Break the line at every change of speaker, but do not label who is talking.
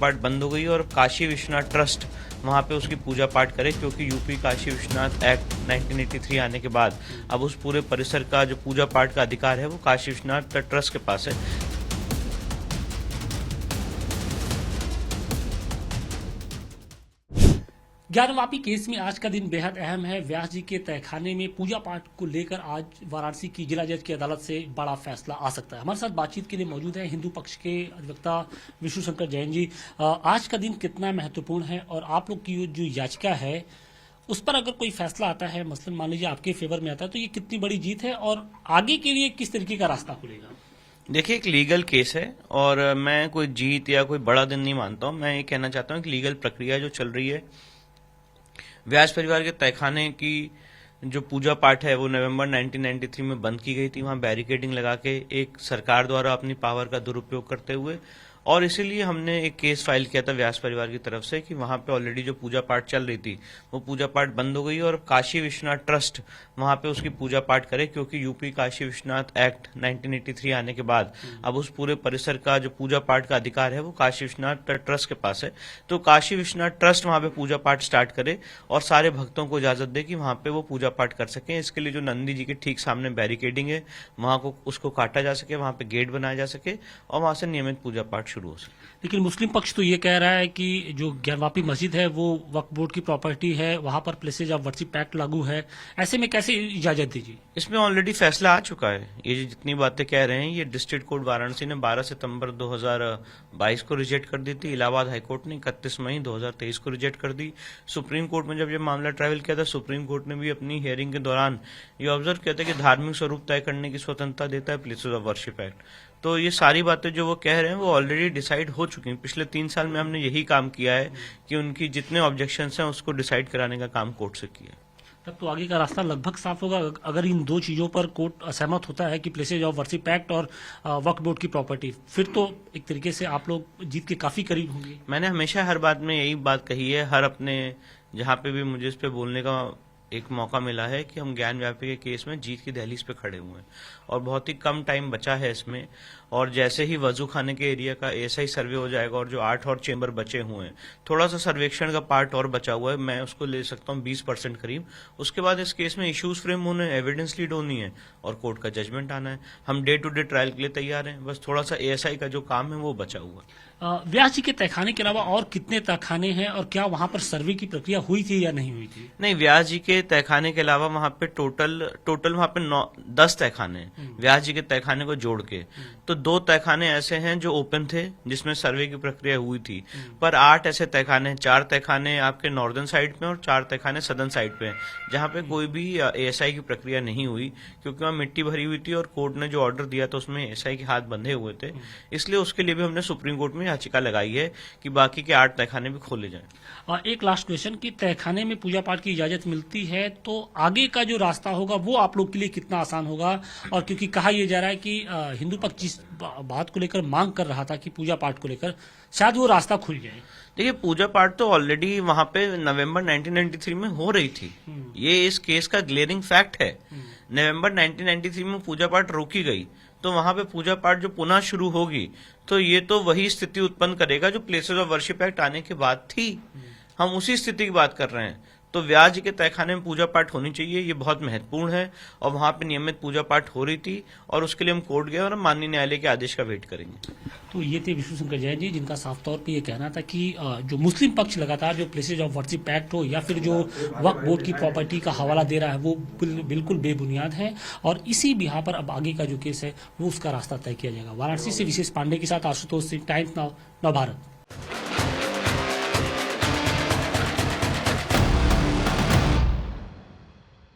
पाठ बंद हो गई और काशी विश्वनाथ ट्रस्ट वहाँ पे उसकी पूजा पाठ करे, क्योंकि यूपी काशी विश्वनाथ एक्ट 1983 आने के बाद अब उस पूरे परिसर का जो पूजा पाठ का अधिकार है वो काशी विश्वनाथ ट्रस्ट के पास है।
ज्ञानवापी केस में आज का दिन बेहद अहम है। व्यास जी के तहखाने में पूजा पाठ को लेकर आज वाराणसी की जिला जज की अदालत से बड़ा फैसला आ सकता है। हमारे साथ बातचीत के लिए मौजूद है हिंदू पक्ष के अधिवक्ता विष्णु शंकर जैन जी। आज का दिन कितना महत्वपूर्ण है और आप लोग की जो याचिका है उस पर अगर कोई फैसला आता है, मसलन मान लीजिए आपके फेवर में आता है, तो ये कितनी बड़ी जीत है और आगे के लिए किस तरीके का रास्ता खुलेगा?
देखिए, एक लीगल केस है और मैं कोई जीत या कोई बड़ा दिन नहीं मानता हूँ। मैं ये कहना चाहता हूँ कि लीगल प्रक्रिया जो चल रही है, व्यास परिवार के तहखाने की जो पूजा पाठ है वो नवंबर 1993 में बंद की गई थी, वहां बैरिकेडिंग लगा के एक सरकार द्वारा अपनी पावर का दुरुपयोग करते हुए, और इसीलिए हमने एक केस फाइल किया था व्यास परिवार की तरफ से कि वहां पे ऑलरेडी जो पूजा पाठ चल रही थी वो पूजा पाठ बंद हो गई और काशी विश्वनाथ ट्रस्ट वहां पे उसकी पूजा पाठ करे, क्योंकि यूपी काशी विश्वनाथ एक्ट 1983 आने के बाद अब उस पूरे परिसर का जो पूजा पाठ का अधिकार है वो काशी विश्वनाथ ट्रस्ट के पास है। तो काशी विश्वनाथ ट्रस्ट वहां पे पूजा पाठ स्टार्ट करे और सारे भक्तों को इजाजत दे कि वहां पे वो पूजा पाठ कर सकें। इसके लिए जो नंदी जी के ठीक सामने बैरिकेडिंग है वहां को उसको काटा जा सके, वहां पे गेट बनाया जा सके और वहां से नियमित पूजा पाठ शुरू हो सके।
लेकिन मुस्लिम पक्ष तो ये कह रहा है कि जो ज्ञानवापी मस्जिद है वो वक्फ बोर्ड की प्रॉपर्टी है, वहां पर प्लेसेज ऑफ वर्शिप एक्ट लागू है, ऐसे में कैसे इजाजत दीजिए?
इसमें ऑलरेडी फैसला आ चुका है। ये जितनी बातें कह रहे हैं ये डिस्ट्रिक्ट कोर्ट वाराणसी ने 12 सितंबर 2022 को रिजेक्ट कर दी थी। इलाहाबाद हाईकोर्ट ने 31 मई 2023 को रिजेक्ट कर दी। सुप्रीम कोर्ट में जब ये मामला ट्रैवल किया था, सुप्रीम कोर्ट ने भी अपनी हियरिंग के दौरान ये ऑब्जर्व किया था कि धार्मिक स्वरूप तय करने की स्वतंत्रता देता है प्लेसेज ऑफ वर्शिप एक्ट। तो ये सारी बातें जो वो कह रहे हैं वो ऑलरेडी डिसाइड हो चुकी हैं। पिछले 3 साल में हमने यही काम किया है कि उनकी जितने ऑब्जेक्शंस हैं उसको डिसाइड कराने का काम कोर्ट से किया।
तब तो आगे का रास्ता लगभग साफ होगा अगर इन दो चीजों पर कोर्ट असहमत होता है कि प्लेसेज ऑफ वर्शिप एक्ट और वक्फ बोर्ड की प्रॉपर्टी, फिर तो एक तरीके से आप लोग जीत के काफी करीब होंगे।
मैंने हमेशा हर बात में यही बात कही है, हर अपने जहाँ पे भी मुझे इस पे बोलने का एक मौका मिला है कि हम ज्ञानव्यापी के केस में जीत की दहलीज पे खड़े हुए हैं और बहुत ही कम टाइम बचा है इसमें। और जैसे ही वजू खाने के एरिया का एएसआई सर्वे हो जाएगा और जो 8 और चेंबर बचे हुए हैं, थोड़ा सा सर्वेक्षण का पार्ट और बचा हुआ है, मैं उसको ले सकता हूँ 20% करीब। उसके बाद इस केस में इश्यूज फ्रेम होने, एविडेंस लीड होनी है और कोर्ट का जजमेंट आना है। हम डे टू डे ट्रायल के लिए तैयार हैं, बस थोड़ा सा एएसआई का जो काम है वो बचा हुआ है।
व्यास जी के तहखाने के अलावा और कितने तहखाने हैं और क्या वहां पर सर्वे की प्रक्रिया हुई थी या नहीं हुई थी?
नहीं, व्यास जी के तहखाने के अलावा वहां पे टोटल वहां पे 10 तहखाने हैं व्यास जी के तहखाने को जोड़ के। तो 2 तहखाने ऐसे हैं जो ओपन थे जिसमें सर्वे की प्रक्रिया हुई थी, पर 8 ऐसे तहखाने हैं, 4 तहखाने आपके नॉर्दर्न साइड पे और 4 तहखाने सदर्न साइड पे हैं, जहां पे कोई भी एएसआई की प्रक्रिया नहीं हुई, क्योंकि वहां मिट्टी भरी हुई थी और कोर्ट ने जो ऑर्डर दिया था उसमें एएसआई के हाथ बंधे हुए थे। इसलिए उसके लिए भी हमने सुप्रीम कोर्ट में याचिका लगाई है कि बाकी के 8 तहखाने भी खोले जाएं।
एक लास्ट क्वेश्चन कि तहखाने में पूजा पाठ की इजाजत मिलती है तो आगे का जो रास्ता होगा वो आप लोग के लिए कितना आसान होगा? और क्योंकि कहा यह जा रहा है कि हिंदू पक्ष जिस बात को लेकर मांग कर रहा था कि पूजा पाठ को लेकर शायद वो रास्ता खुल जाए।
देखिए, पूजा पाठ तो ऑलरेडी वहां पे नवंबर 1993 में हो रही थी, ये इस केस का ग्लेयरिंग फैक्ट है। नवंबर 1993 में पूजा पाठ रोकी गई, तो वहां पे पूजा पाठ जो पुनः शुरू होगी तो ये तो वही स्थिति उत्पन्न करेगा जो प्लेसेस ऑफ वर्शिप एक्ट आने के बाद थी। हम उसी स्थिति की बात कर रहे हैं। तो व्यास जी के तहखाने में पूजा पाठ होनी चाहिए, ये बहुत महत्वपूर्ण है और वहां पे नियमित पूजा पाठ हो रही थी और उसके लिए हम कोर्ट गए और हम माननीय न्यायालय के आदेश का वेट करेंगे।
तो ये थे विष्णु शंकर जैन जी, जिनका साफ तौर पे ये कहना था कि जो मुस्लिम पक्ष लगातार जो प्लेसेज ऑफ वर्शिप एक्ट हो या फिर जो वक्फ बोर्ड की प्रॉपर्टी का हवाला दे रहा है वो बिल्कुल बेबुनियाद है और इसी बिहार पर अब आगे का जो केस है वो उसका रास्ता तय किया जाएगा। वाराणसी से विशेष पांडे के साथ आशुतोष सिंह, टाइम्स नाउ, नव भारत।